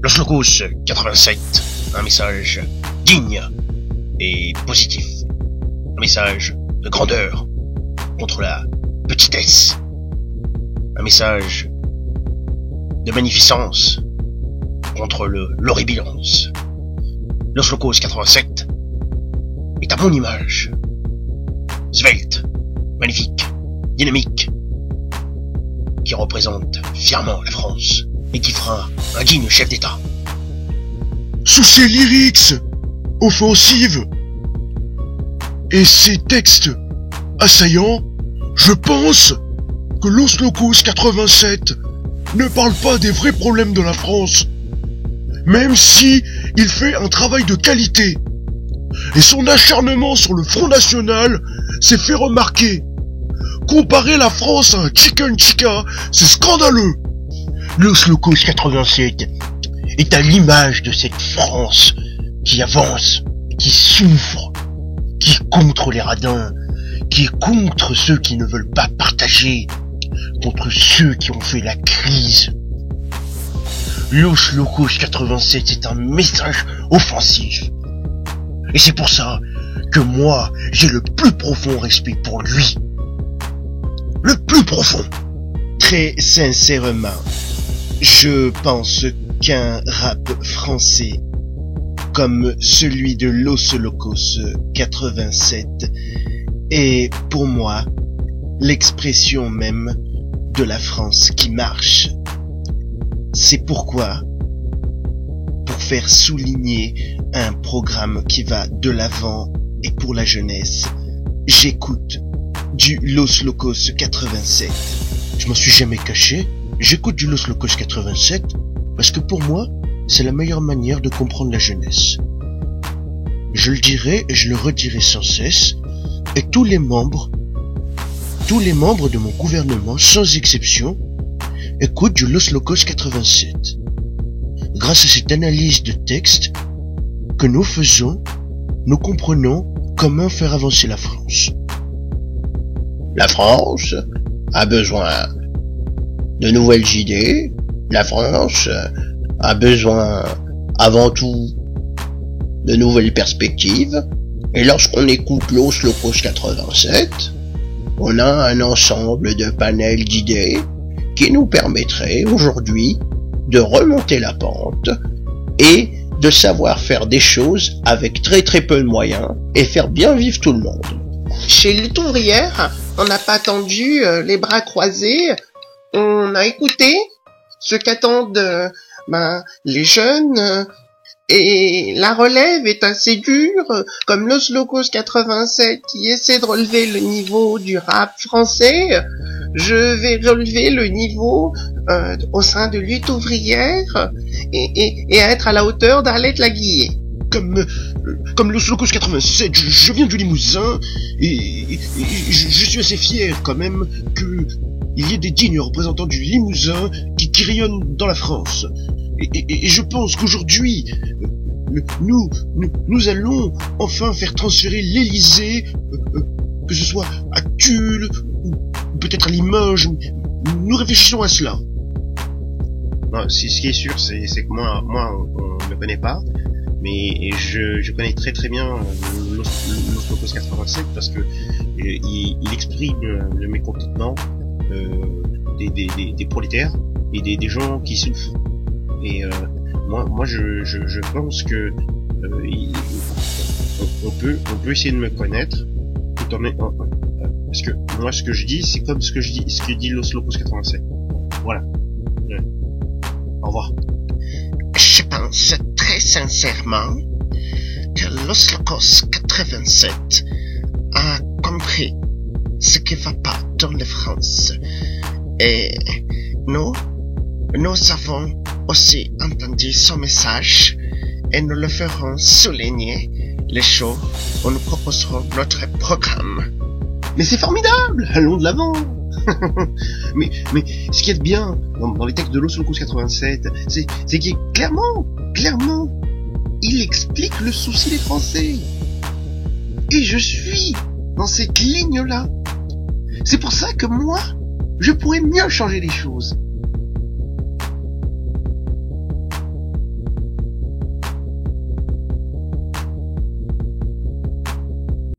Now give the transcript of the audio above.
Los Locos 87, un message digne et positif. Un message de grandeur contre la petitesse. Un message de magnificence contre l'horribilance. Los Locos 87 est à mon image. Svelte, magnifique, dynamique, qui représente fièrement la France et qui fera un digne chef d'État. Sous ses lyrics offensives et ses textes assaillants, je pense que Los Locos 87 ne parle pas des vrais problèmes de la France, même si il fait un travail de qualité. Et son acharnement sur le Front National s'est fait remarquer. Comparer la France à un chicken tikka, c'est scandaleux. Los Locos 87 est à l'image de cette France qui avance, qui souffre, qui est contre les radins, qui est contre ceux qui ne veulent pas partager, contre ceux qui ont fait la crise. Los Locos 87 est un message offensif. Et c'est pour ça que moi, j'ai le plus profond respect pour lui. Le plus profond. Très sincèrement, je pense qu'un rap français comme celui de Los Locos 87 est pour moi l'expression même de la France qui marche. C'est pourquoi, pour faire souligner un programme qui va de l'avant et pour la jeunesse, j'écoute du Los Locos 87. Je m'en suis jamais caché, j'écoute du Los Locos 87 parce que pour moi, c'est la meilleure manière de comprendre la jeunesse. Je le dirai et je le redirai sans cesse, et tous les membres de mon gouvernement, sans exception, écoutent du Los Locos 87. Grâce à cette analyse de texte que nous faisons, nous comprenons comment faire avancer la France. La France a besoin de nouvelles idées. La France a besoin, avant tout, de nouvelles perspectives. Et lorsqu'on écoute Los Locos 87, on a un ensemble de panels d'idées qui nous permettrait aujourd'hui de remonter la pente et de savoir faire des choses avec très très peu de moyens et faire bien vivre tout le monde. Chez Lutte ouvrière, on n'a pas attendu les bras croisés, on a écouté ce qu'attendent les jeunes, et la relève est assez dure, comme Los Locos 87 qui essaie de relever le niveau du rap français. Je vais relever le niveau au sein de Lutte ouvrière et être à la hauteur d'Arlette Laguiller. Comme Los Locos 87, je viens du Limousin et je suis assez fier quand même que il y ait des dignes représentants du Limousin qui rayonnent dans la France. Et je pense qu'aujourd'hui, nous allons enfin faire transférer l'Élysée, que ce soit à Tulle ou peut-être à Limoges. Nous réfléchissons à cela. Non, ce qui est sûr, c'est que moi, on ne connaît pas, mais je connais très très bien Los Locos 87 parce que il exprime le mécontentement des prolétaires et des gens qui souffrent. Et moi je pense que on peut essayer de me connaître tout en parce que moi ce que je dis c'est comme ce que dit Los Locos 87. Voilà. Au revoir. Je pense très sincèrement que Los Locos 87 a compris ce qui va pas dans la France. Et nous avons aussi entendu son message et nous le ferons souligner les jours où nous proposerons notre programme. Mais c'est formidable, allons de l'avant. mais ce qui est bien dans les textes de Los Locos 87, c'est qu'il clairement, il explique le souci des Français. Et je suis dans cette ligne-là. C'est pour ça que moi, je pourrais mieux changer les choses.